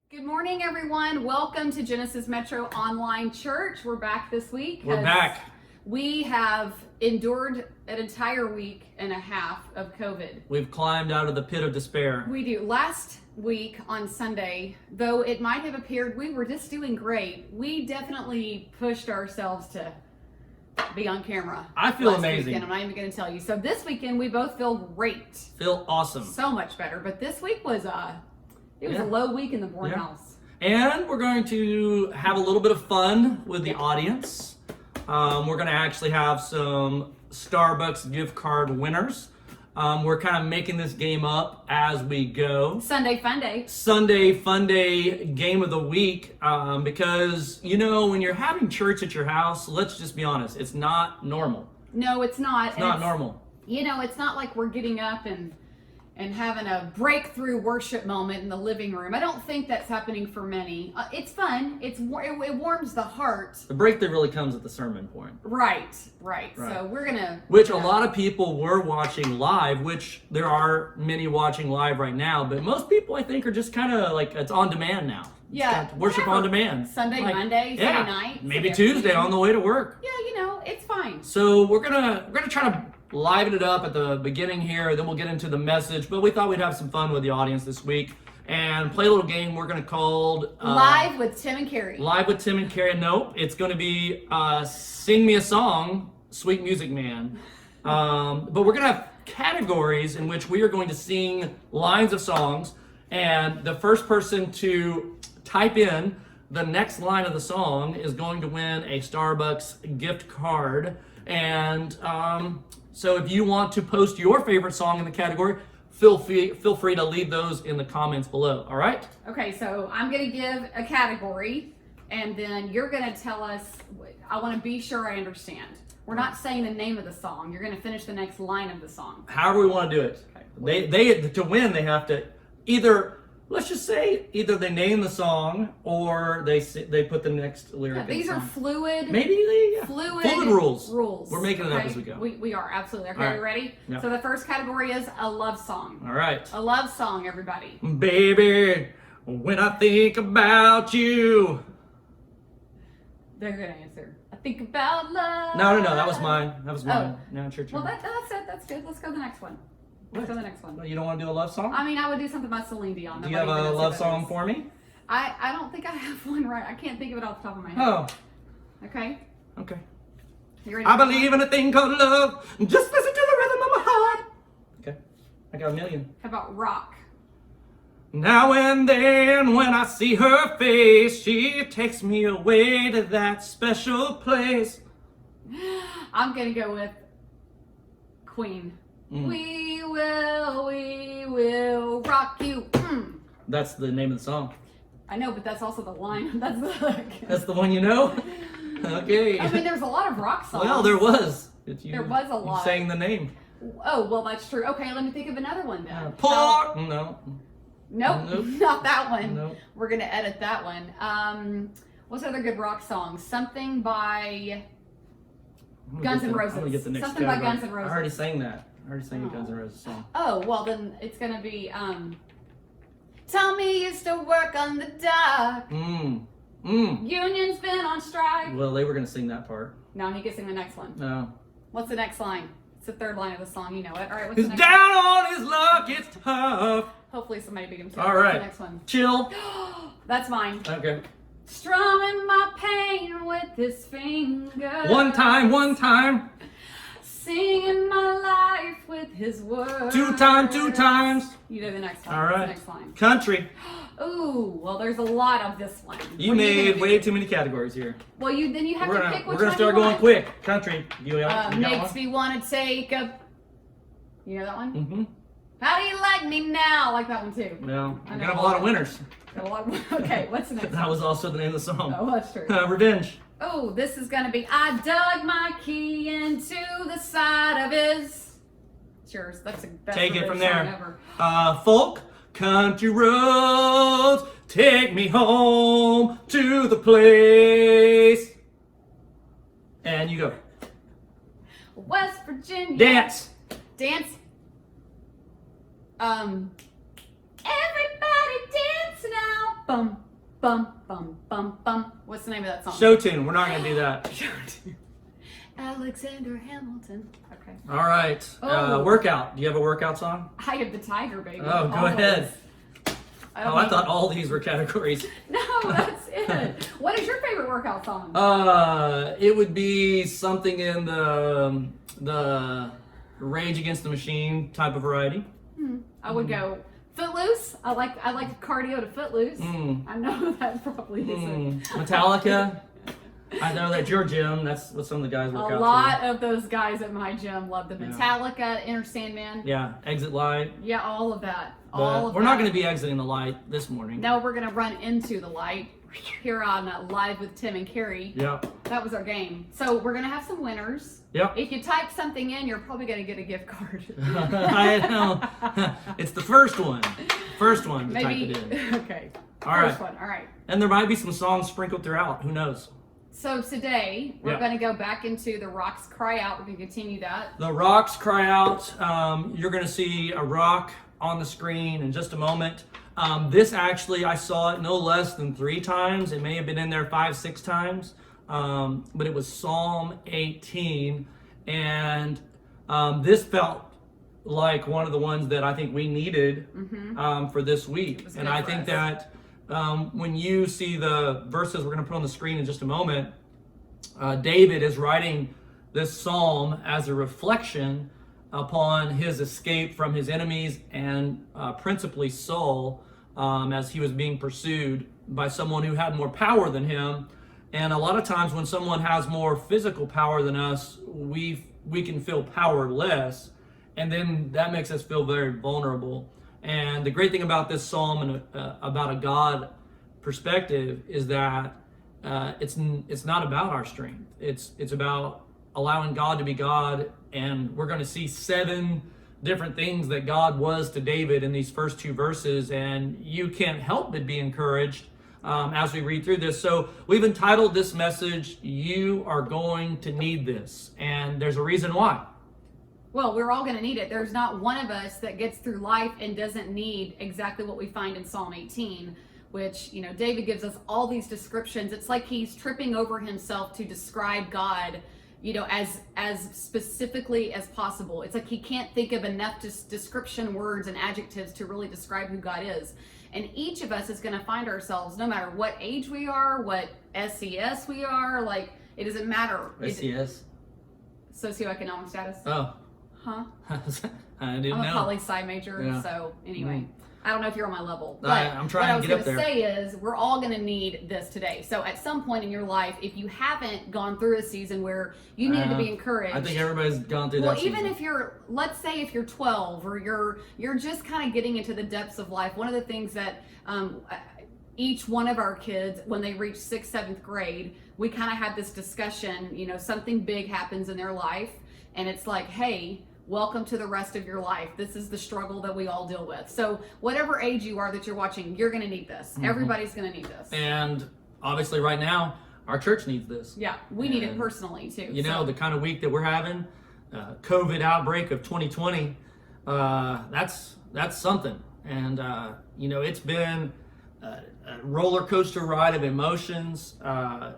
Good morning, everyone. Welcome to Genesis Metro Online Church. We're back this week. We're back. We have endured an entire week and a half of COVID. We've climbed out of the pit of despair. We do. Last week on Sunday, though it might have appeared we were just doing great, we definitely pushed ourselves to be on camera. I feel amazing. Weekend. I'm not even going to tell you. So this weekend, we both feel great. Feel awesome. So much better. But this week was a low week in the Bourne house. And we're going to have a little bit of fun with the audience. We're going to actually have some Starbucks gift card winners. We're kind of making this game up as we go. Sunday fun day. Sunday fun day game of the week. Because, you know, when you're having church at your house, let's just be honest, it's not normal. No, it's not. It's not normal. You know, it's not like we're getting up and having a breakthrough worship moment in the living room. I don't think that's happening for many. It's fun. It warms the heart. The breakthrough really comes at the sermon point. Right. So we're gonna... Which a lot of people were watching live, which there are many watching live right now, but most people I think are just kind of like, it's on demand now. Yeah. Worship on demand. Sunday, like, Monday, Sunday night. Maybe Tuesday on the way to work. Yeah, you know, it's fine. So we're gonna try to liven it up at the beginning here, then we'll get into the message, but we thought we'd have some fun with the audience this week and play a little game we're going to call Live with Tim and Carrie. Live with Tim and Carrie. Nope, it's going to be Sing Me a Song, Sweet Music Man. But we're going to have categories in which we are going to sing lines of songs, and the first person to type in the next line of the song is going to win a Starbucks gift card. And so if you want to post your favorite song in the category, feel free to leave those in the comments below, all right? Okay, so I'm going to give a category, and then you're going to tell us, I want to be sure I understand. We're not saying the name of the song. You're going to finish the next line of the song. However we want to do it. Okay. They to win, they have to either, let's just say, either they name the song or they put the next lyric in the these song. are fluid. Fluid rules. We're making it up as we go. We are, absolutely. Okay, right. you ready? Yep. So the first category is a love song. All right. A love song, everybody. Baby, when I think about you. They're going to answer. I think about love. No, that was mine. That was mine. Oh. Now it's your turn. Well, that's it. That's good. Let's go to the next one. Let's go to the next one. You don't want to do a love song? I mean, I would do something by Celine Dion. Do you have a love song for me? I don't think I have one right. I can't think of it off the top of my head. Oh. Okay. You ready? I believe in a thing called love. Just listen to the rhythm of my heart. Okay. I got a million. How about rock? Now and then when I see her face, she takes me away to that special place. I'm going to go with Queen. We will rock you. That's the name of the song. I know, but that's also the line. That's the one you know? Okay. I mean, there's a lot of rock songs. Well, there was. There was a lot. You sang the name. Oh, well, that's true. Okay, let me think of another one then. No. Nope, not that one. Nope. We're going to edit that one. What's other good rock song? Something by Guns N' Roses. I'm gonna get the next Something by category. Guns N' Roses. I already sang that. I already sang a Guns N' Roses song. Oh, well then it's gonna be Tommy used to work on the dock. Union's been on strike. Well, they were gonna sing that part. No, he gets sing the next one. No. What's the next line? It's the third line of the song, you know it. Alright, what's He's the next down one? on his luck, it's tough. Hopefully somebody beat him to it. All What's right. the next one? Chill. That's mine. Okay. Strumming my pain with his fingers. One time. Singing my life with his words. Two times. You know the next one. All What's right. the next line? Country. Ooh, well, there's a lot of this one. You made way too many categories here. Well, then you have to pick which one We're gonna start you going want. quick. Country. You got Makes one? me want to take a... You know that one? Mm-hmm. How do you like me now? I like that one too. No. I We're know gonna have a lot of winners. Got a lot of... Okay, what's the next That one? was also the name of the song. Oh, that's true. Revenge. Oh, this is gonna be I dug my key into the side of his... It's yours. That's the best Take it revenge from song there. ever. Folk. Country roads, take me home to the place. And you go. West Virginia. Dance. Dance. Everybody dance now. Bum, bum, bum, bum, bum. What's the name of that song? Show tune. We're not going to do that. Alexander Hamilton. Okay. All right. Oh. Workout. Do you have a workout song? I have the tiger, baby. Oh, go Always. ahead. I thought all these were categories. No, that's it. What is your favorite workout song? It would be something in the Rage Against the Machine type of variety. I would go Footloose. I like cardio to Footloose. I know that probably isn't. Metallica. I know that's your gym. That's what some of the guys work out to. A lot of those guys at my gym love the Metallica, Inner Sandman. Yeah, Exit Light. Yeah, all of that. But we're not going to be exiting the light this morning. No, we're going to run into the light here on Live with Tim and Carrie. Yeah. That was our game. So we're going to have some winners. Yep. If you type something in, you're probably going to get a gift card. I know. It's the first one. First one to Maybe, type it in. Okay. All First right. one. All right. And there might be some songs sprinkled throughout. Who knows? So today, we're going to go back into The Rocks Cry Out. We're going to continue that. The Rocks Cry Out. You're going to see a rock on the screen in just a moment. This actually, I saw it no less than 3 times. It may have been in there 5, 6 times. But it was Psalm 18. And this felt like one of the ones that I think we needed for this week. And I think that when you see the verses we're going to put on the screen in just a moment, David is writing this psalm as a reflection upon his escape from his enemies and principally Saul as he was being pursued by someone who had more power than him. And a lot of times when someone has more physical power than us, we can feel powerless, and then that makes us feel very vulnerable. And the great thing about this psalm and about a God perspective is that it's not about our strength. It's about allowing God to be God, and we're going to see 7 different things that God was to David in these first 2 verses, and you can't help but be encouraged as we read through this. So we've entitled this message, "You Are Going to Need This," and there's a reason why. Well, we're all going to need it. There's not one of us that gets through life and doesn't need exactly what we find in Psalm 18, which, David gives us all these descriptions. It's like he's tripping over himself to describe God, as specifically as possible. It's like he can't think of enough description words and adjectives to really describe who God is. And each of us is going to find ourselves, no matter what age we are, what SES we are, like, it doesn't matter. SES? Socioeconomic status. Oh. Huh? I didn't know. I'm a poli-sci major, so anyway. I don't know if you're on my level, but I'm trying to get up there. What I was going to say is we're all going to need this today. So at some point in your life, if you haven't gone through a season where you needed to be encouraged. I think everybody's gone through that season. Well, even if let's say if you're 12 or you're just kind of getting into the depths of life, one of the things that each one of our kids, when they reach 6th, 7th grade, we kind of have this discussion, something big happens in their life, and it's like, hey, welcome to the rest of your life. This is the struggle that we all deal with. So whatever age you are that you're watching, you're going to need this. Everybody's going to need this. And obviously right now, our church needs this. Yeah, we need it personally too. The kind of week that we're having, COVID outbreak of 2020, that's something. And, it's been a roller coaster ride of emotions. I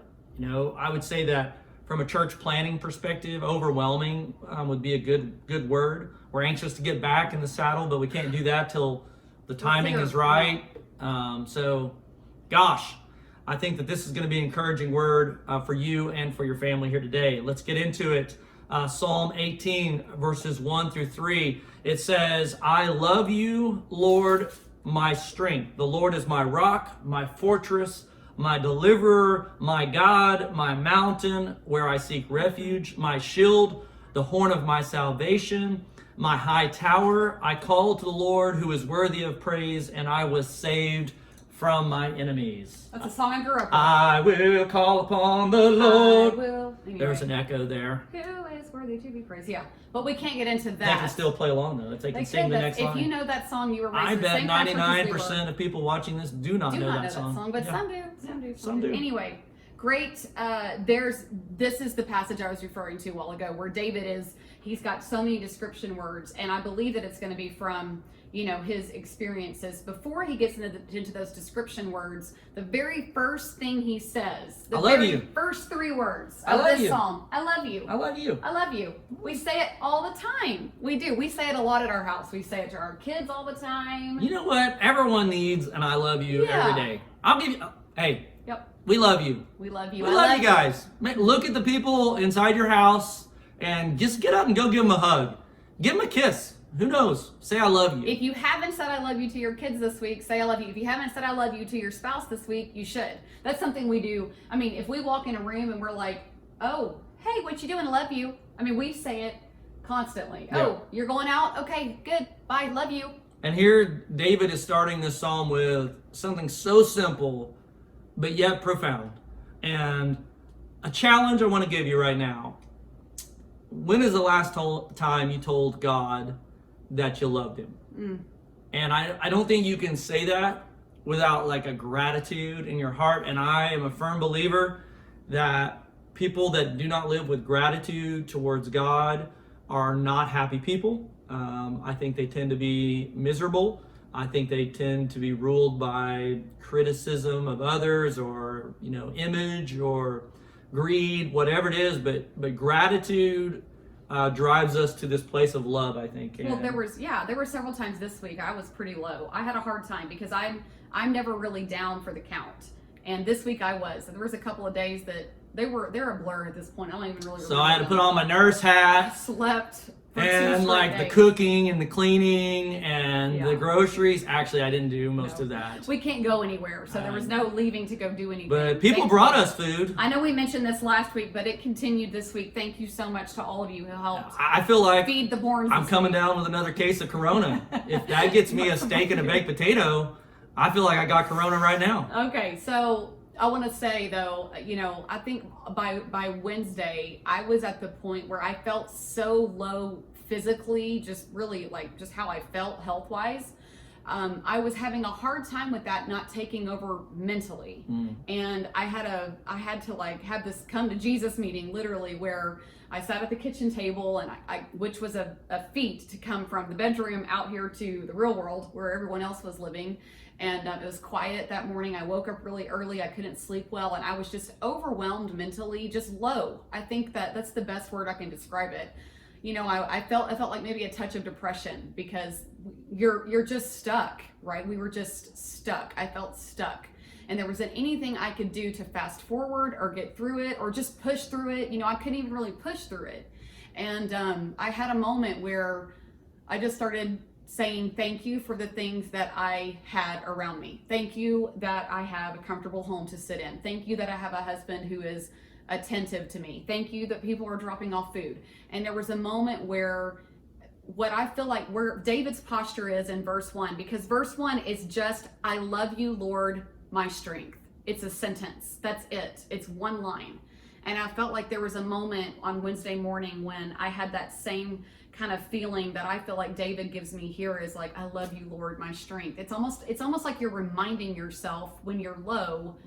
would say that from a church planning perspective, overwhelming would be a good word. We're anxious to get back in the saddle, but we can't do that till the timing is right. So, gosh, I think that this is going to be an encouraging word for you and for your family here today. Let's get into it. Psalm 18, verses 1 through 3. It says, "I love you, Lord, my strength. The Lord is my rock, my fortress, my deliverer, my God, my mountain, where I seek refuge, my shield, the horn of my salvation, my high tower. I called to the Lord, who is worthy of praise, and I was saved from my enemies." That's a song I grew up with. I will call upon the Lord. I will. Anyway, There's an echo there. Who is worthy to be praised? Yeah, but we can't get into that. They can still play along though. If they can sing the next line. If you know that song, you were raised I in the bet same kind of church as we 99% were. of people watching this do not know that song. But Yeah. some do. Some do. Anyway, great. This is the passage I was referring to a while ago, where he's got so many description words, and I believe that it's going to be from his experiences. Before he gets into those description words, the very first thing he says, the very first 3 words of this psalm, I love you. I love you. I love you. We say it all the time. We do. We say it a lot at our house. We say it to our kids all the time. You know what? Everyone needs an I love you every day. I'll give you, hey, yep. We love you. We love you. We love you guys. Look at the people inside your house and just get up and go give them a hug. Give them a kiss. Who knows? Say I love you. If you haven't said I love you to your kids this week, say I love you. If you haven't said I love you to your spouse this week, you should. That's something we do. I mean, if we walk in a room and we're like, oh, hey, what you doing? I love you. I mean, we say it constantly. Yeah. Oh, you're going out? Okay, good. Bye. Love you. And here David is starting this psalm with something so simple, but yet profound. And a challenge I want to give you right now. When is the last time you told God that you loved him? And I don't think you can say that without like a gratitude in your heart. And I am a firm believer that people that do not live with gratitude towards God are not happy people. I think they tend to be miserable. I think they tend to be ruled by criticism of others, or image, or greed, whatever it is. But gratitude drives us to this place of love, I think. Well, there were several times this week I was pretty low. I had a hard time because I'm never really down for the count, and this week I was. And there was a couple of days that they're a blur at this point. I don't even really. So I had to put on my nurse hat. I slept. And like the cooking and the cleaning and the groceries. Actually, I didn't do most of that. We can't go anywhere, so there was no leaving to go do anything. But people brought us food. I know we mentioned this last week, but it continued this week. Thank you so much to all of you who helped. I feel like feed the Bournes. I'm coming down with another case of Corona. If that gets me a steak and a baked potato, I feel like I got Corona right now. Okay, so I want to say though, I think by Wednesday, I was at the point where I felt so low physically, just really like just how I felt health-wise. I was having a hard time with that not taking over mentally. And I had to like have this come to Jesus meeting, literally, where I sat at the kitchen table, and I which was a feat to come from the bedroom out here to the real world where everyone else was living. And it was quiet that morning. I woke up really early. I couldn't sleep well, and I was just overwhelmed mentally, just low. I think that's the best word I can describe it. I felt like maybe a touch of depression, because you're just stuck, right? We were just stuck. I felt stuck, and there wasn't anything I could do to fast forward or get through it or just push through it. I couldn't even really push through it. And I had a moment where I just started saying thank you for the things that I had around me. Thank you that I have a comfortable home to sit in. Thank you that I have a husband who is attentive to me. Thank you that people are dropping off food. And there was a moment where what I feel like where David's posture is in verse 1, because verse 1 is just, I love you, Lord, my strength. It's a sentence. That's it. It's one line. And I felt like there was a moment on Wednesday morning when I had that same kind of feeling that I feel like David gives me here, is like, I love you, Lord, my strength. It's almost like you're reminding yourself when you're low,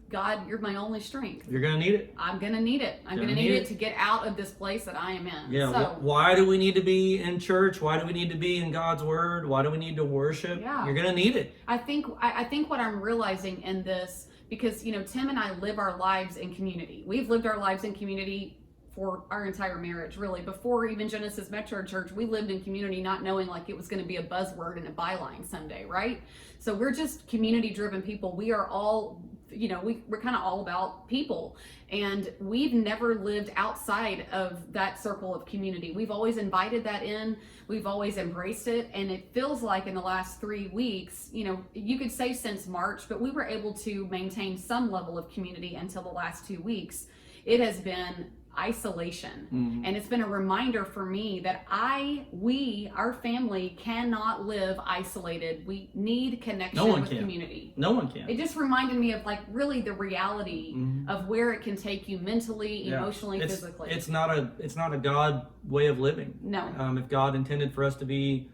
God, you're my only strength. You're going to need it. I'm going to need it. I'm going to need it to get out of this place that I am in. Yeah. So, why do we need to be in church? Why do we need to be in God's word? Why do we need to worship? Yeah. You're going to need it. I think what I'm realizing in this, because, Tim and I live our lives in community. We've lived our lives in community for our entire marriage, really. Before even Genesis Metro Church, we lived in community not knowing like it was going to be a buzzword and a byline someday, right? So we're just community-driven people. We are all, we're kind of all about people. And we've never lived outside of that circle of community. We've always invited that in. We've always embraced it. And it feels like in the last 3 weeks, you could say since March, but we were able to maintain some level of community until the last 2 weeks. It has been isolation. And it's been a reminder for me that our family cannot live isolated. We need connection with community. No one can. It just reminded me of like really the reality of where it can take you mentally, emotionally, physically. It's not a God way of living. No. If God intended for us to be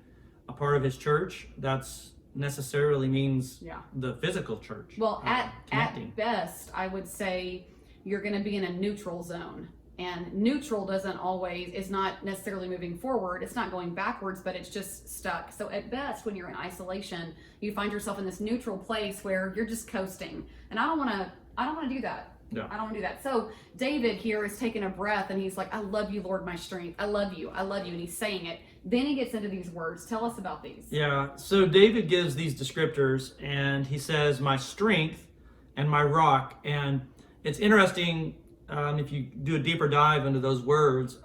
a part of his church, that's necessarily means Yeah. the physical church. Well, at connecting. best, I would say you're going to be in a neutral zone. And neutral is not necessarily moving forward. It's not going backwards, but it's just stuck. So at best, when you're in isolation, you find yourself in this neutral place where you're just coasting. And I don't want to do that. Yeah. I don't want to do that. So David here is taking a breath and he's like, I love you, Lord, my strength. I love you. I love you. And he's saying it. Then he gets into these words. Tell us about these. Yeah, so David gives these descriptors, and he says, my strength and my rock. And it's interesting, if you do a deeper dive into those words,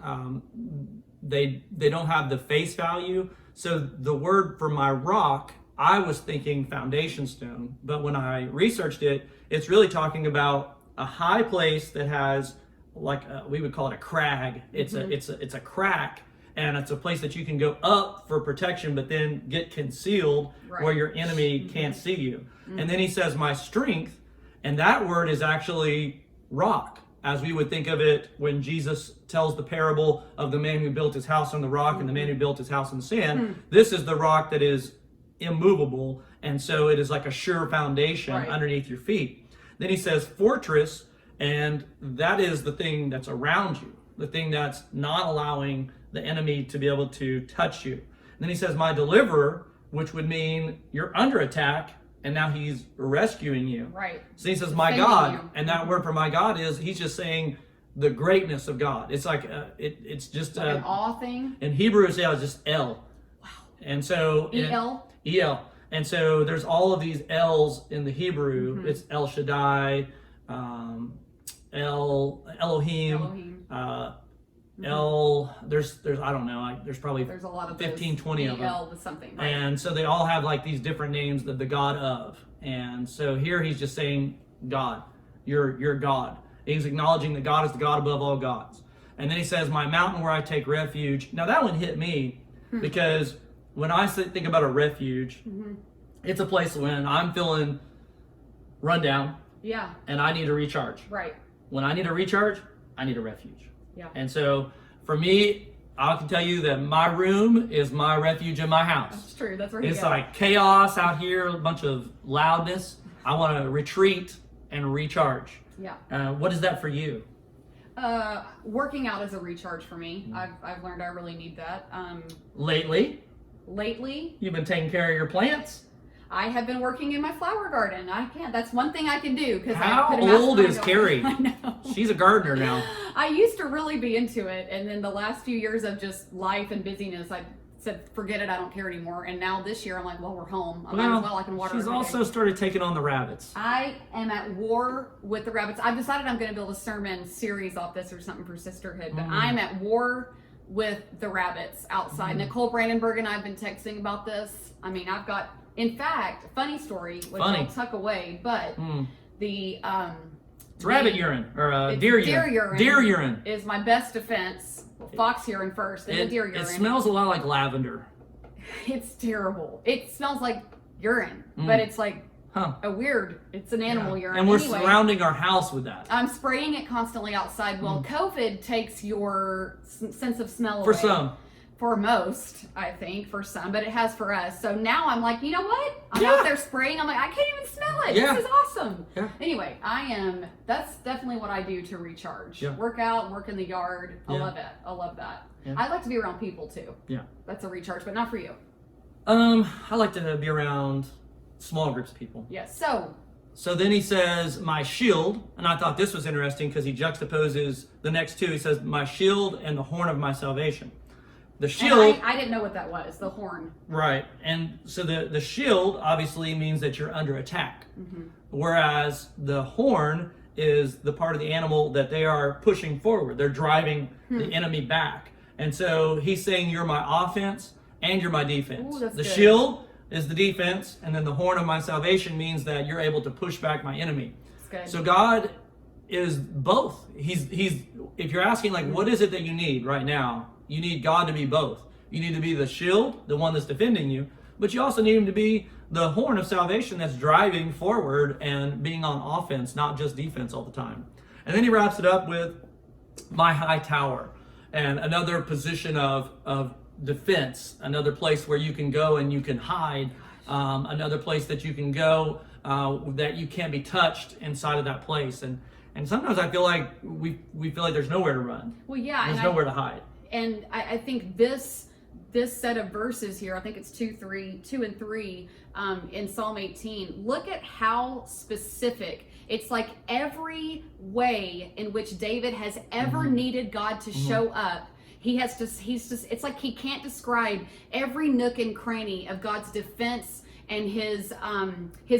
they don't have the face value. So the word for my rock, I was thinking foundation stone, but when I researched it, it's really talking about a high place that has, we would call it a crag. It's a crack, and it's a place that you can go up for protection, but then get concealed where your enemy can't see you. And then he says, my strength, and that word is actually rock, as we would think of it when Jesus tells the parable of the man who built his house on the rock and the man who built his house on sand. This is the rock that is immovable, and so it is like a sure foundation underneath your feet. Then he says fortress, and that is the thing that's around you, the thing that's not allowing the enemy to be able to touch you. And then he says my deliverer, which would mean you're under attack, and now he's rescuing you. Right. So he says my God, and that word for my God is, he's just saying the greatness of God. It's like it's just like an awe thing. In Hebrew it's just El. Wow. And so El. El. And so there's all of these L's in the Hebrew. It's El Shaddai, Elohim. There's I don't know, there's probably there's a lot of 15, 20 of them. El with something, right? And so they all have like these different names of the God of. And so here he's just saying God, you're God. He's acknowledging that God is the God above all gods. And then he says, my mountain where I take refuge. Now that one hit me because when I think about a refuge, it's a place when I'm feeling run down. Yeah. And I need to recharge. Right. When I need to recharge, I need a refuge. Yeah. And so for me, I can tell you that my room is my refuge in my house. That's true. That's where it's like chaos out here, a bunch of loudness. I want to retreat and recharge. Yeah. What is that for you? Working out is a recharge for me. I've learned I really need that. Lately, you've been taking care of your plants. I have been working in my flower garden. I can't. That's one thing I can do. How old is Carrie? I know. She's a gardener now. I used to really be into it, and then the last few years of just life and busyness, I said, forget it, I don't care anymore. And now this year, I'm like, well, we're home. I might as well. I can water. She's also started taking on the rabbits. I am at war with the rabbits. I've decided I'm going to build a sermon series off this or something for sisterhood, but I'm at war with the rabbits outside. Nicole Brandenburg and I have been texting about this. I mean, I've got, in fact, funny story, which I'll tuck away, but the it's rabbit urine or deer urine. Deer urine is my best defense. Fox urine first, then the deer urine. It smells a lot like lavender. It's terrible. It smells like urine, but it's like it's an animal urine. And we're surrounding our house with that. I'm spraying it constantly outside. Well, COVID takes your sense of smell away. For some. For most, I think, for some, but it has for us. So now I'm like, you know what? I'm out there spraying. I'm like, I can't even smell it. Yeah. This is awesome. Yeah. Anyway, that's definitely what I do to recharge. Yeah. Work out, work in the yard. I love it. I love that. Yeah. I like to be around people too. Yeah. That's a recharge, but not for you. I like to be around small groups of people. Yes. So then he says, my shield, and I thought this was interesting because he juxtaposes the next two. He says, my shield and the horn of my salvation. The shield. I didn't know what that was. The horn. Right, and so the shield obviously means that you're under attack, whereas the horn is the part of the animal that they are pushing forward. They're driving the enemy back, and so he's saying you're my offense and you're my defense. Ooh, that's the good. shield is the defense, and then the horn of my salvation means that you're able to push back my enemy. That's good. So God is both. He's if you're asking like what is it that you need right now, you need God to be both. You need to be the shield, the one that's defending you, but you also need him to be the horn of salvation that's driving forward and being on offense, not just defense all the time. And then he wraps it up with my high tower, and another position of defense, another place where you can go and you can hide another place that you can go that you can't be touched inside of that place. And sometimes I feel like we feel like there's nowhere to run. Well, yeah, there's nowhere to hide. And I think this set of verses here, I think it's 2 and 3 in Psalm 18. Look at how specific. It's like every way in which David has ever needed God to show up. It's like he can't describe every nook and cranny of God's defense and his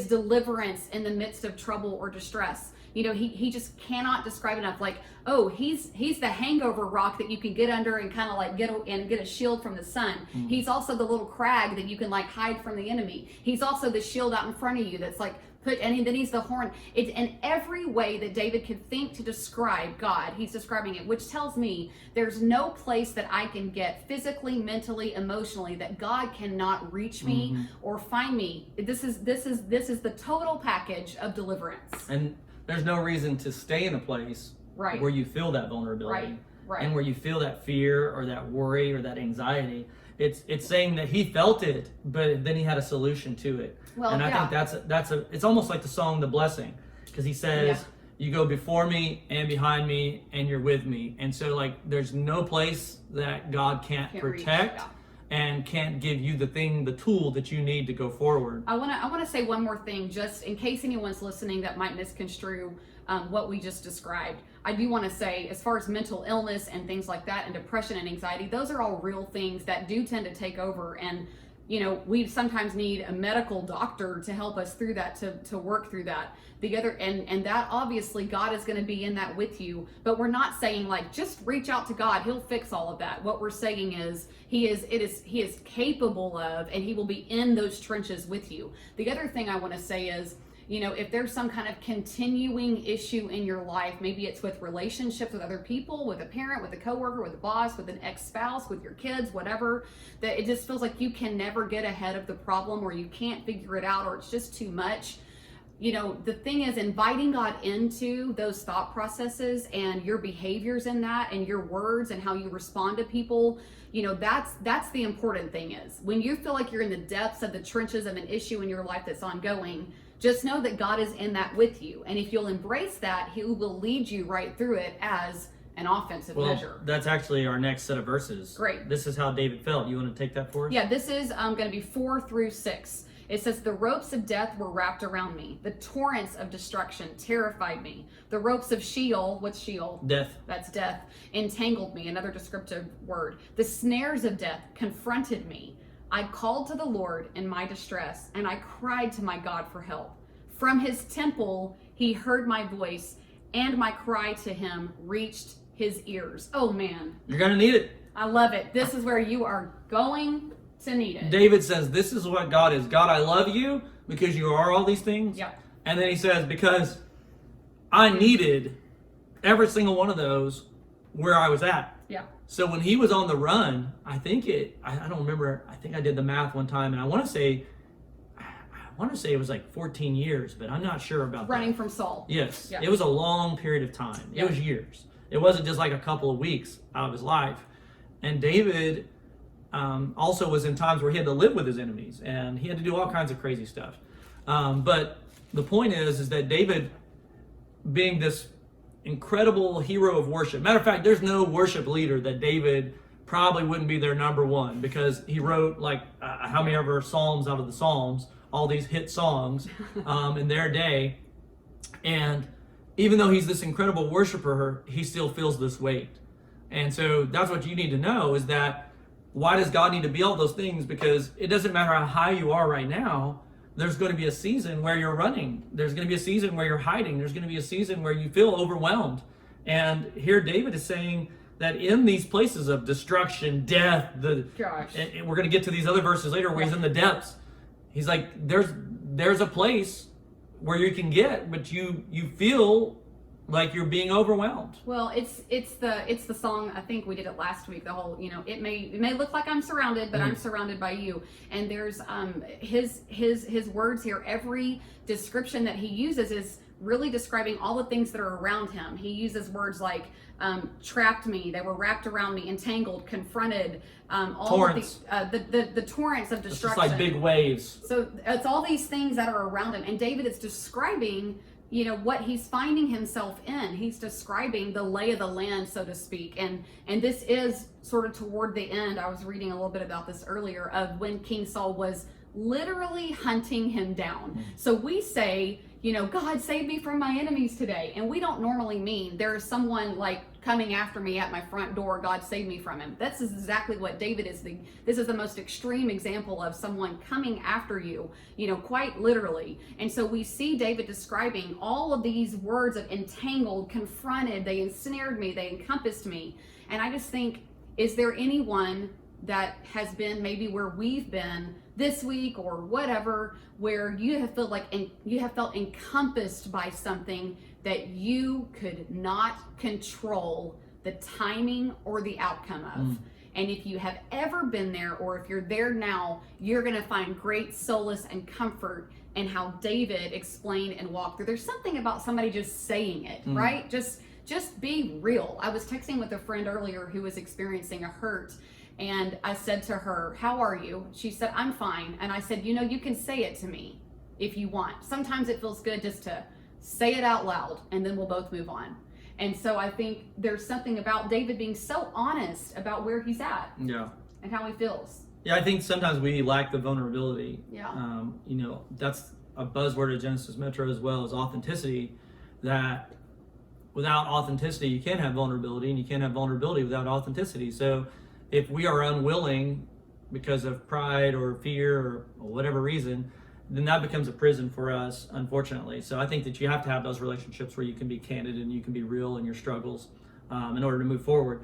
deliverance in the midst of trouble or distress. You know, he just cannot describe enough. Like, oh, he's the hangover rock that you can get under and kind of like get a shield from the sun. He's also the little crag that you can like hide from the enemy. He's also the shield out in front of you that's like and then he's the horn. It's in every way that David could think to describe God, he's describing it, which tells me there's no place that I can get physically, mentally, emotionally that God cannot reach me or find me. This is the total package of deliverance. And there's no reason to stay in a place where you feel that vulnerability and where you feel that fear or that worry or that anxiety. It's saying that he felt it, but then he had a solution to it. Well, and I think it's almost like the song "The Blessing," because he says, "You go before me and behind me, and you're with me." And so, like, there's no place that God can't protect and can't give you the tool that you need to go forward. I want to say one more thing, just in case anyone's listening that might misconstrue what we just described. I do want to say, as far as mental illness and things like that, and depression and anxiety, those are all real things that do tend to take over. And, you know, we sometimes need a medical doctor to help us through that, to work through that. And that obviously God is going to be in that with you, but we're not saying like, just reach out to God, he'll fix all of that. What we're saying is he is capable of, and he will be in those trenches with you. The other thing I want to say is, you know, if there's some kind of continuing issue in your life, maybe it's with relationships with other people, with a parent, with a coworker, with a boss, with an ex-spouse, with your kids, whatever, that it just feels like you can never get ahead of the problem, or you can't figure it out, or it's just too much. You know, the thing is, inviting God into those thought processes and your behaviors in that, and your words and how you respond to people, you know, that's the important thing. Is when you feel like you're in the depths of the trenches of an issue in your life that's ongoing, just know that God is in that with you. And if you'll embrace that, he will lead you right through it as an offensive measure. That's actually our next set of verses. Great. This is how David felt. You want to take that for us? Yeah, this is going to be 4 through 6. It says, "The ropes of death were wrapped around me. The torrents of destruction terrified me. The ropes of Sheol," what's Sheol? Death. That's death. "Entangled me," another descriptive word. "The snares of death confronted me. I called to the Lord in my distress, and I cried to my God for help. From his temple, he heard my voice, and my cry to him reached his ears." Oh man. You're going to need it. I love it. This is where you are going to need it. David says, this is what God is. God, I love you because you are all these things. Yeah. And then he says, because I needed every single one of those where I was at. Yeah. So when he was on the run, I don't remember, I think I did the math one time, and I want to say it was like 14 years, but I'm not sure about Running that. from Saul. Yes. Yeah. It was a long period of time. Yeah. It was years. It wasn't just like a couple of weeks out of his life. And David also was in times where he had to live with his enemies, and he had to do all kinds of crazy stuff. But the point is that David, being this incredible hero of worship, matter of fact, there's no worship leader that David probably wouldn't be their number one, because he wrote like how many ever Psalms out of the Psalms, all these hit songs in their day. And even though he's this incredible worshiper, he still feels this weight. And so that's what you need to know, is that why does God need to be all those things? Because it doesn't matter how high you are right now, there's going to be a season where you're running. There's going to be a season where you're hiding. There's going to be a season where you feel overwhelmed. And here David is saying that in these places of destruction, death, and we're going to get to these other verses later where he's in the depths. He's like, there's a place where you can get, but you feel like you're being overwhelmed. Well, it's the song, I think we did it last week, the whole, you know, it may look like I'm surrounded, but I'm surrounded by you. And there's his words here, every description that he uses is really describing all the things that are around him. He uses words like trapped me, they were wrapped around me, entangled, confronted, all Torrents. of the torrents of It's destruction. just like big waves. So it's all these things that are around him. And David is describing, you know, what he's finding himself in. He's describing the lay of the land, so to speak. And this is sort of toward the end. I was reading a little bit about this earlier, of when King Saul was literally hunting him down. So we say, you know, God, save me from my enemies today. And we don't normally mean there is someone like coming after me at my front door, God save me from him. That's exactly what David is. This is the most extreme example of someone coming after you, you know, quite literally. And so we see David describing all of these words of entangled, confronted, they ensnared me, they encompassed me. And I just think, is there anyone that has been maybe where we've been this week or whatever, where you have felt encompassed by something that you could not control the timing or the outcome of? And if you have ever been there, or if you're there now, you're going to find great solace and comfort in how David explained and walked through. There's something about somebody just saying it, right? Just be real. I was texting with a friend earlier who was experiencing a hurt, and I said to her, how are you? She said, I'm fine. And I said, you know, you can say it to me if you want. Sometimes it feels good just to say it out loud, and then we'll both move on. And so I think there's something about David being so honest about where he's at, Yeah. and how he feels. Yeah, I think sometimes we lack the vulnerability. Yeah. You know, that's a buzzword of Genesis Metro as well, as authenticity. That without authenticity, you can't have vulnerability, and you can't have vulnerability without authenticity. So if we are unwilling because of pride or fear or whatever reason, then that becomes a prison for us, unfortunately. So I think that you have to have those relationships where you can be candid and you can be real in your struggles in order to move forward.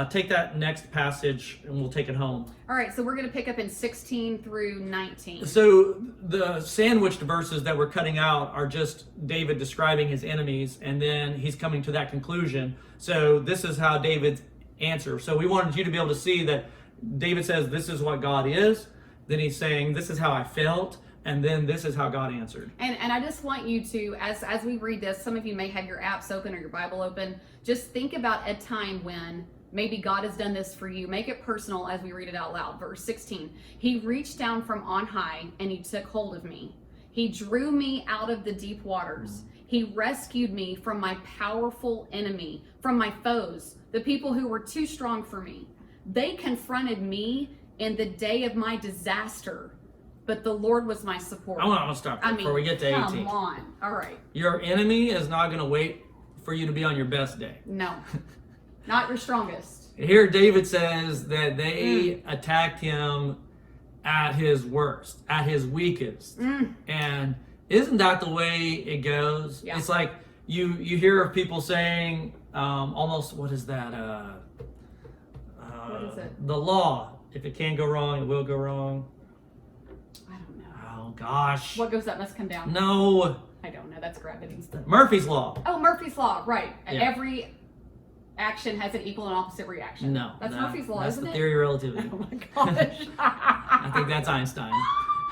Take that next passage and we'll take it home. All right, so we're going to pick up in 16 through 19. So the sandwiched verses that we're cutting out are just David describing his enemies, and then he's coming to that conclusion. So this is how David's answer. So we wanted you to be able to see that David says, this is what God is. Then he's saying, this is how I felt. And then this is how God answered. And I just want you to, as we read this, some of you may have your apps open or your Bible open, just think about a time when maybe God has done this for you. Make it personal as we read it out loud. Verse 16, he reached down from on high and he took hold of me. He drew me out of the deep waters. He rescued me from my powerful enemy, from my foes, the people who were too strong for me. They confronted me in the day of my disaster, but the Lord was my support. I want to stop there before we get to 18. Come on. All right. Your enemy is not going to wait for you to be on your best day. No. Not your strongest. Here David says that they attacked him at his worst, at his weakest. And isn't that the way it goes? Yeah. It's like you hear of people saying almost, what is that? What is it? The law. If it can go wrong, it will go wrong. I don't know. Oh gosh. What goes up must come down. No. I don't know. That's gravity. Murphy's Law. Oh, Murphy's Law. Right. Yeah. Every action has an equal and opposite reaction. No. That's Murphy's Law, that's isn't the it? theory of relativity. Oh my gosh. I think that's Einstein.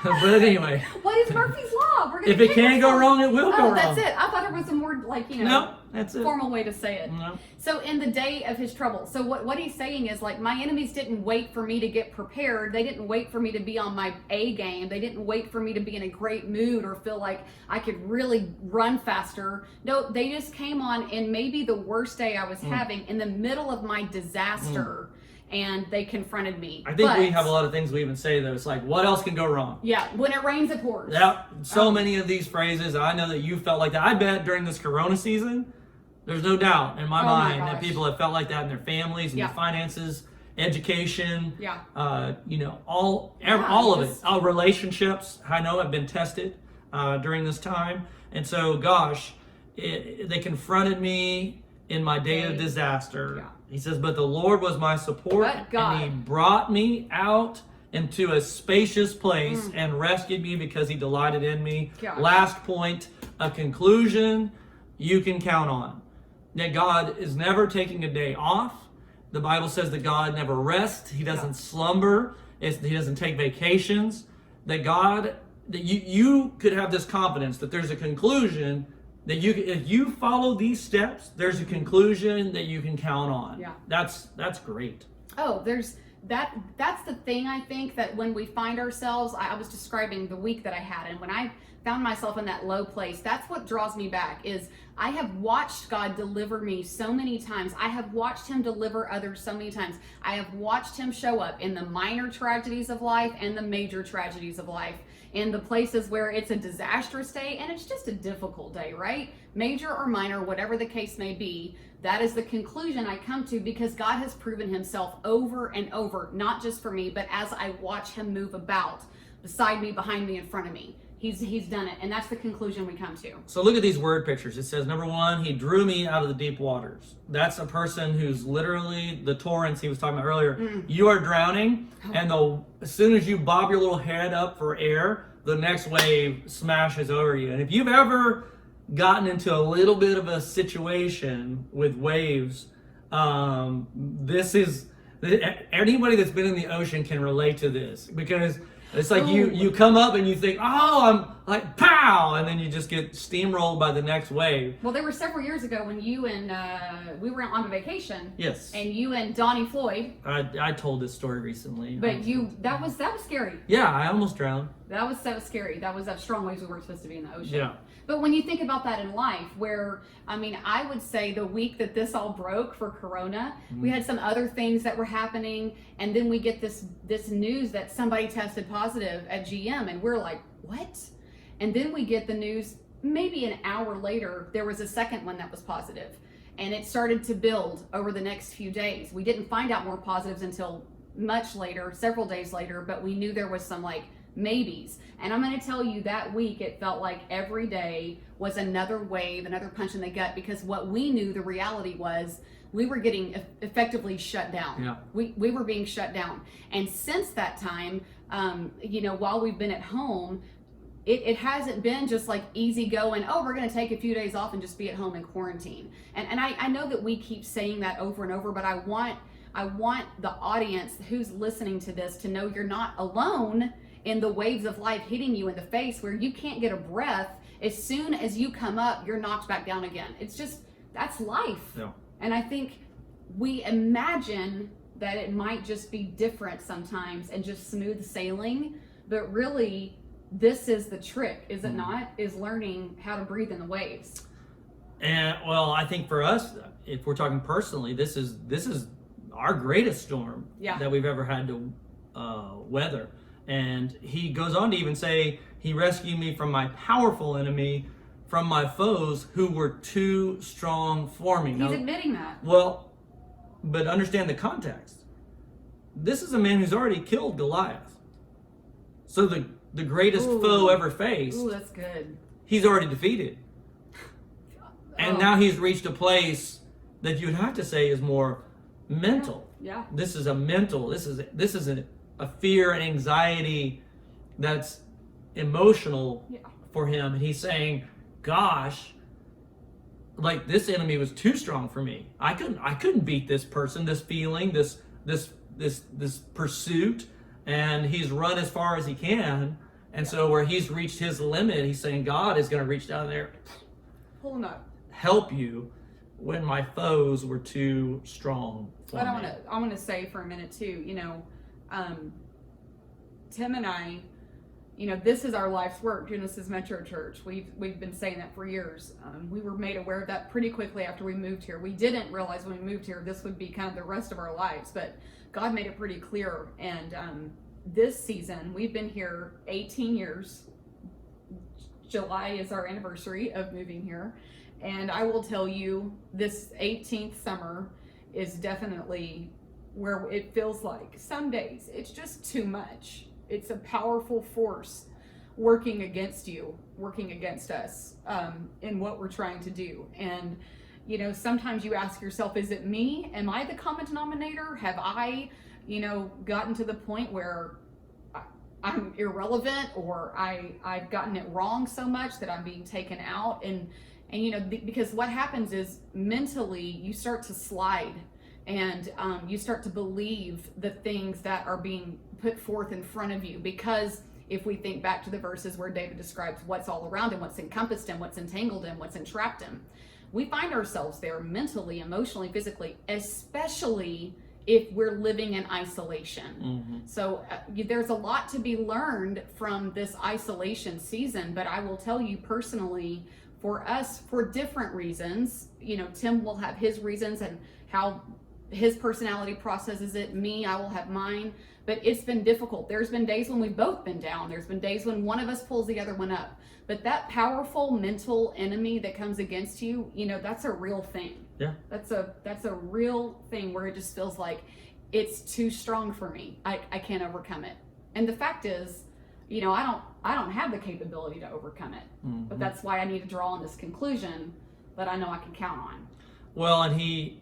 But anyway. What is Murphy's Law? We're gonna If it kick can go ourselves. wrong, it will go wrong. That's it. I thought it was a more like, you know, No, that's it. formal way to say it. No. So in the day of his trouble. So what he's saying is like, my enemies didn't wait for me to get prepared. They didn't wait for me to be on my A game. They didn't wait for me to be in a great mood or feel like I could really run faster. No, they just came on in maybe the worst day I was having, in the middle of my disaster. And they confronted me. I think we have a lot of things we even say though. It's like, what else can go wrong? Yeah, when it rains, it pours. Yeah, so many of these phrases. I know that you felt like that. I bet during this Corona season, there's no doubt in my mind that people have felt like that in their families and their finances, education. Yeah. You know, all of it. Our relationships, I know, have been tested during this time. And so, gosh, they confronted me in my day of disaster. Yeah. He says, but the Lord was my support, and he brought me out into a spacious place and rescued me because he delighted in me. Gosh. Last point, a conclusion you can count on. That God is never taking a day off. The Bible says that God never rests. He doesn't slumber. He doesn't take vacations. That God, that you could have this confidence that there's a conclusion that if you follow these steps, there's a conclusion that you can count on. Yeah. That's great. Oh, that's the thing. I think that when we find ourselves, I was describing the week that I had, and when I found myself in that low place, that's what draws me back. Is I have watched God deliver me so many times. I have watched him deliver others so many times. I have watched him show up in the minor tragedies of life and the major tragedies of life, in the places where it's a disastrous day and it's just a difficult day, right? Major or minor, whatever the case may be, that is the conclusion I come to, because God has proven himself over and over, not just for me, but as I watch him move about beside me, behind me, in front of me. He's done it, and that's the conclusion we come to. So look at these word pictures. It says, number one, he drew me out of the deep waters. That's a person who's literally the torrents he was talking about earlier. You are drowning, and as soon as you bob your little head up for air, the next wave smashes over you. And if you've ever gotten into a little bit of a situation with waves, this is, anybody that's been in the ocean can relate to this, because it's like you come up and you think, oh, I'm like, pow, and then you just get steamrolled by the next wave. Well, there were several years ago when you and we were on a vacation. Yes. And you and Donnie Floyd. I told this story recently. But that was scary. Yeah, I almost drowned. That was so scary. That was strong waves. We weren't supposed to be in the ocean. Yeah. But when you think about that in life, where, I mean, I would say the week that this all broke for Corona, we had some other things that were happening, and then we get this news that somebody tested positive at GM, and we're like, what? And then we get the news, maybe an hour later, there was a second one that was positive, and it started to build over the next few days. We didn't find out more positives until much later, several days later, but we knew there was some maybes. And I'm going to tell you, that week it felt like every day was another wave, another punch in the gut, because what we knew the reality was, we were getting effectively shut down. Yeah. We were being shut down. And since that time, while we've been at home, it hasn't been just easy going, oh, we're going to take a few days off and just be at home in quarantine. And I know that we keep saying that over and over, but I want the audience who's listening to this to know you're not alone in the waves of life hitting you in the face, where you can't get a breath. As soon as you come up, you're knocked back down again. It's just, that's life. Yeah. And I think we imagine that it might just be different sometimes and just smooth sailing, but really this is the trick, is it not? Is learning how to breathe in the waves. And well, I think for us, if we're talking personally, this is our greatest storm that we've ever had to weather. And he goes on to even say, he rescued me from my powerful enemy, from my foes who were too strong for me. He's admitting that. Well, but understand the context. This is a man who's already killed Goliath. So the greatest foe ever faced. Ooh, that's good. He's already defeated. And now he's reached a place that you'd have to say is more mental. Yeah. This is a mental, this is a fear and anxiety that's emotional for him. And he's saying, gosh, this enemy was too strong for me. I couldn't beat this person, this feeling, this pursuit. And he's run as far as he can. And so where he's reached his limit, he's saying, God is going to reach down there, pull him up, help you when my foes were too strong for me. But I want to say for a minute too, Tim and I, this is our life's work, Genesis Metro Church. We've been saying that for years. We were made aware of that pretty quickly after we moved here. We didn't realize when we moved here this would be kind of the rest of our lives, but God made it pretty clear. And this season, we've been here 18 years. July is our anniversary of moving here. And I will tell you, this 18th summer is definitely where it feels like some days it's just too much. It's a powerful force working against you, working against us in what we're trying to do. And, sometimes you ask yourself, is it me? Am I the common denominator? Have I, gotten to the point where I'm irrelevant, or I've gotten it wrong so much that I'm being taken out? And because what happens is mentally you start to slide, and you start to believe the things that are being put forth in front of you, because if we think back to the verses where David describes what's all around him, what's encompassed him, what's entangled him, what's entrapped him. We find ourselves there mentally, emotionally, physically, especially if we're living in isolation. So there's a lot to be learned from this isolation season, but I will tell you personally, for us, for different reasons, Tim will have his reasons and how his personality processes it. Me, I will have mine, but it's been difficult. There's been days when we've both been down. There's been days when one of us pulls the other one up. But that powerful mental enemy that comes against you, that's a real thing. Yeah. That's a real thing where it just feels like it's too strong for me. I can't overcome it. And the fact is, I don't have the capability to overcome it. But that's why I need to draw on this conclusion that I know I can count on. Well, and he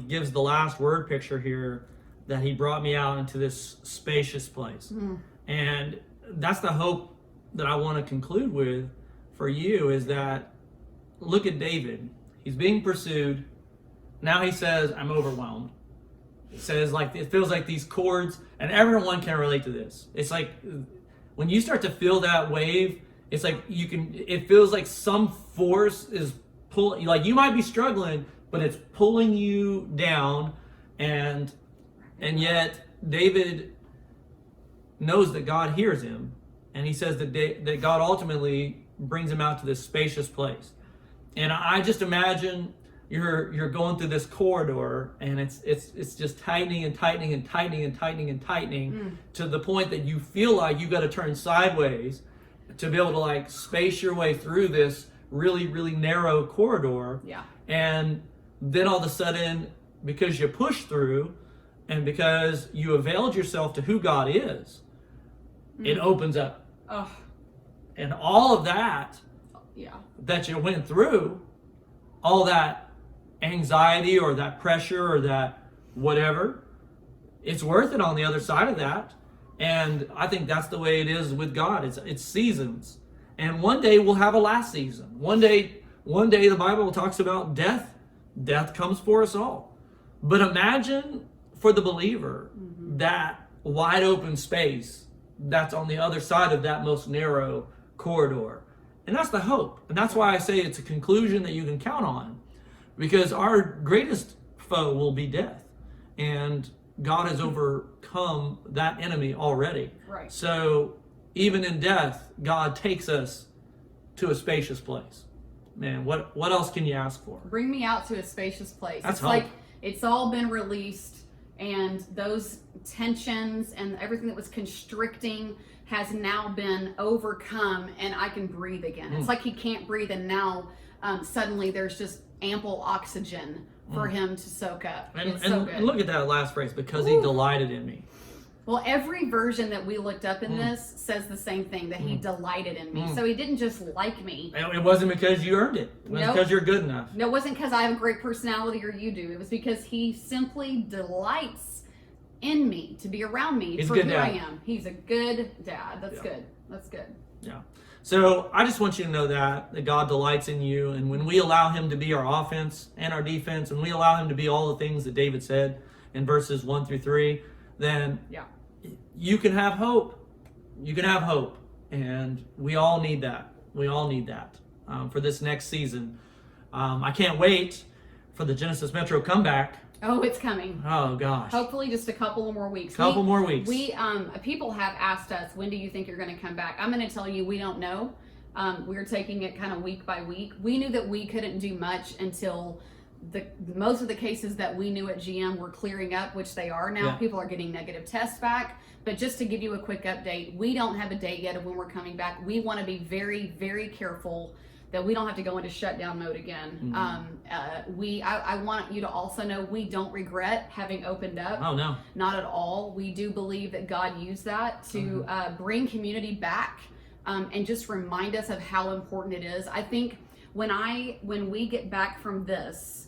gives the last word picture here, that he brought me out into this spacious place. And that's the hope that I want to conclude with for you, is that look at David. He's being pursued. Now he says, I'm overwhelmed. It says, it feels like these cords, and everyone can relate to this. It's like when you start to feel that wave, it's like it feels like some force is pulling, like you might be struggling, but it's pulling you down. And yet David knows that God hears him, and he says that God ultimately brings him out to this spacious place. And I just imagine you're going through this corridor, and it's just tightening and tightening and tightening and tightening and tightening to the point that you feel like you got to turn sideways to be able to space your way through this really, really narrow corridor. Yeah. And then all of a sudden, because you push through and because you availed yourself to who God is, it opens up. Oh. And all of that that you went through, all that anxiety or that pressure or that whatever, it's worth it on the other side of that. And I think that's the way it is with God. It's seasons. And one day we'll have a last season. One day the Bible talks about death. Death comes for us all. But imagine for the believer that wide open space that's on the other side of that most narrow corridor. And that's the hope. And that's why I say it's a conclusion that you can count on, because our greatest foe will be death. And God has overcome that enemy already. Right. So even in death, God takes us to a spacious place. Man, what else can you ask for? Bring me out to a spacious place. That's it's hope. like it's all been released, and those tensions and everything that was constricting has now been overcome, and I can breathe again. It's like he can't breathe, and now suddenly there's just ample oxygen for him to soak up. It's so good. And look at that last phrase, because he delighted in me. Well, every version that we looked up in this says the same thing, that he delighted in me. So he didn't just like me. It wasn't because you earned it. It wasn't because you're good enough. No, it wasn't because I have a great personality or you do. It was because he simply delights in me, to be around me for who I am. He's a good dad. That's good. That's good. Yeah. So I just want you to know that God delights in you. And when we allow him to be our offense and our defense, and we allow him to be all the things that David said in verses 1-3, then you can have hope. You can have hope. And we all need that. We all need that for this next season. I can't wait for the Genesis Metro comeback. Oh, it's coming. Oh, gosh. Hopefully just a couple more weeks. More weeks. People have asked us, when do you think you're going to come back? I'm going to tell you, we don't know. We're taking it kind of week by week. We knew that we couldn't do much until most of the cases that we knew at GM were clearing up, which they are now. People are getting negative tests back. But just to give you a quick update, we don't have a date yet of when we're coming back. We want to be very, very careful that we don't have to go into shutdown mode again. I want you to also know we don't regret having opened up. Oh, no. Not at all. We do believe that God used that to bring community back and just remind us of how important it is. I think when we get back from this,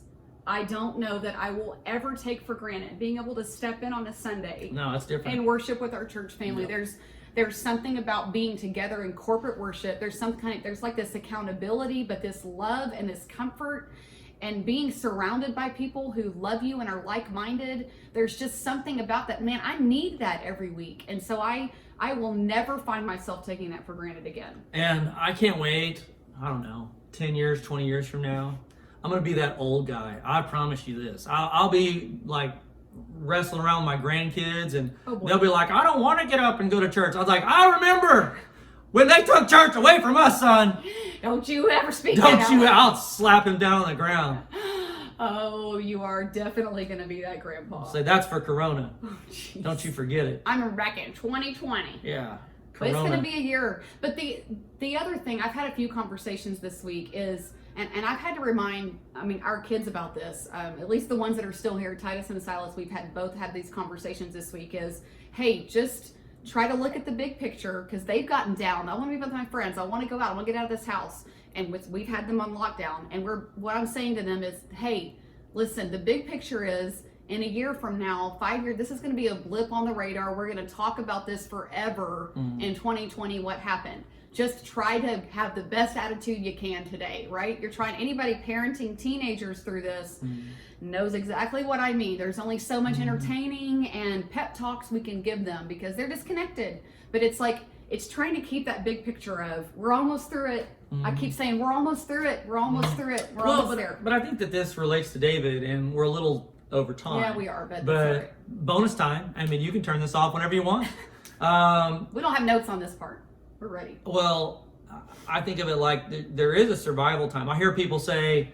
I don't know that I will ever take for granted being able to step in on a Sunday. No, that's different. And worship with our church family. Yep. There's something about being together in corporate worship. There's like this accountability, but this love and this comfort. and being surrounded by people who love you and are like-minded. There's just something about that. Man, I need that every week. And so I will never find myself taking that for granted again. And I can't wait, I don't know, 10 years, 20 years from now, I'm going to be that old guy. I promise you this. I'll be like wrestling around with my grandkids, and they'll be like, I don't want to get up and go to church. I was like, I remember when they took church away from us, son. Don't you ever speak Don't you, I'll slap him down on the ground. Oh, you are definitely going to be that grandpa. Say, that's for Corona. Oh, don't you forget it. I'm reckoning 2020. Yeah. But it's going to be a year. But the other thing, I've had a few conversations this week is, and I've had to remind, our kids about this, at least the ones that are still here, Titus and Silas, we've both had these conversations this week is, hey, just try to look at the big picture, because they've gotten down. I want to be with my friends. I want to go out. I want to get out of this house. And we've had them on lockdown. And what I'm saying to them is, hey, listen, the big picture is, in a year from now, 5 years, this is going to be a blip on the radar. We're going to talk about this forever in 2020, what happened. Just try to have the best attitude you can today, right? Anybody parenting teenagers through this knows exactly what I mean. There's only so much entertaining and pep talks we can give them because they're disconnected. But it's trying to keep that big picture of, we're almost through it. I keep saying, we're almost through it. We're almost through it. We're almost there. But I think that this relates to David, and we're a little over time. Yeah, we are. But bonus time. You can turn this off whenever you want. We don't have notes on this part. We're ready. Well, I think of it like there is a survival time. I hear people say,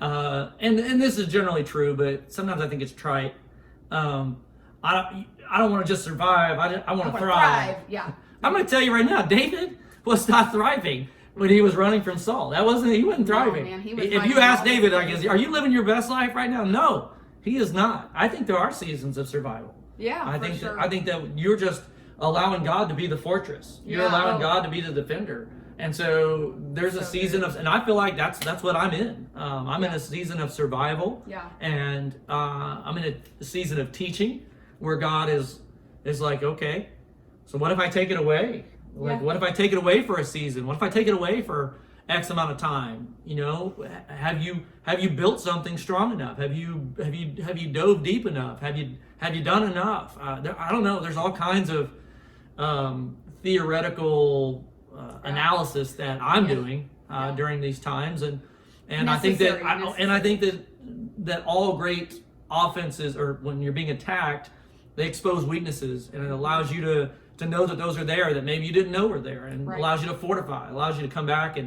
and this is generally true, but sometimes I think it's trite. I don't want to just survive. I want to thrive. Yeah. I'm going to tell you right now, David was not thriving when he was running from Saul. He wasn't thriving. No, man, he was if you ask David, I guess, are you living your best life right now? No, he is not. I think there are seasons of survival. Yeah, I think that you're just allowing God to be the fortress. You're allowing God to be the defender. And so there's a season of, and I feel like that's what I'm in. I'm in a season of survival. Yeah. And I'm in a season of teaching where God is like, okay, so what if I take it away? What if I take it away for a season? What if I take it away for X amount of time? Have you built something strong enough? Have you dove deep enough? Have you done enough? I don't know. There's all kinds of theoretical analysis that I'm doing during these times, and I think that all great offenses, or when you're being attacked, they expose weaknesses, and it allows you to know that those are there that maybe you didn't know were there, and allows you to fortify, allows you to come back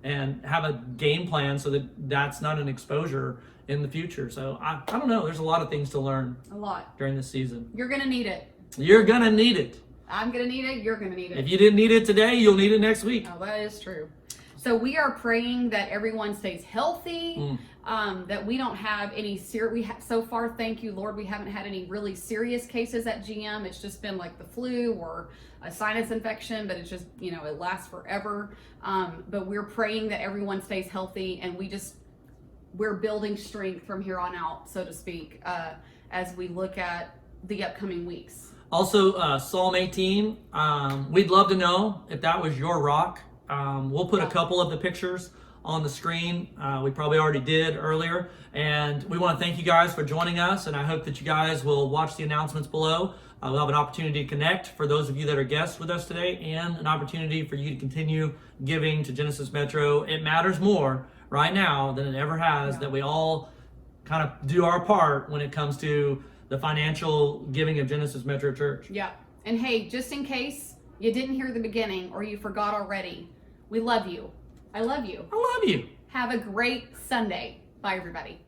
and have a game plan so that that's not an exposure in the future. So I don't know. There's a lot of things to learn. A lot during this season. You're gonna need it. You're gonna need it. I'm gonna need it. You're gonna need it. If you didn't need it today, you'll need it next week. Oh, that is true. So we are praying that everyone stays healthy, that we don't have any so far, thank you, Lord, we haven't had any really serious cases at GM. It's just been like the flu or a sinus infection, but it's just, it lasts forever. But we're praying that everyone stays healthy, and we're building strength from here on out, so to speak, as we look at the upcoming weeks. Also, Psalm 18, we'd love to know if that was your rock. We'll put a couple of the pictures on the screen. We probably already did earlier. And we want to thank you guys for joining us. And I hope that you guys will watch the announcements below. We'll have an opportunity to connect for those of you that are guests with us today, and an opportunity for you to continue giving to Genesis Metro. It matters more right now than it ever has that we all kind of do our part when it comes to the financial giving of Genesis Metro Church. Yeah. And hey, just in case you didn't hear the beginning or you forgot already, we love you. I love you. I love you. Have a great Sunday. Bye, everybody.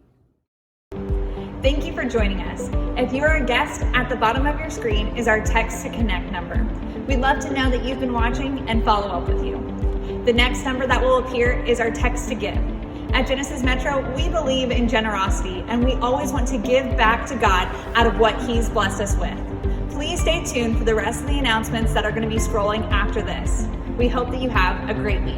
Thank you for joining us. If you are a guest, at the bottom of your screen is our text to connect number. We'd love to know that you've been watching and follow up with you. The next number that will appear is our text to give. At Genesis Metro, we believe in generosity, and we always want to give back to God out of what He's blessed us with. Please stay tuned for the rest of the announcements that are going to be scrolling after this. We hope that you have a great week.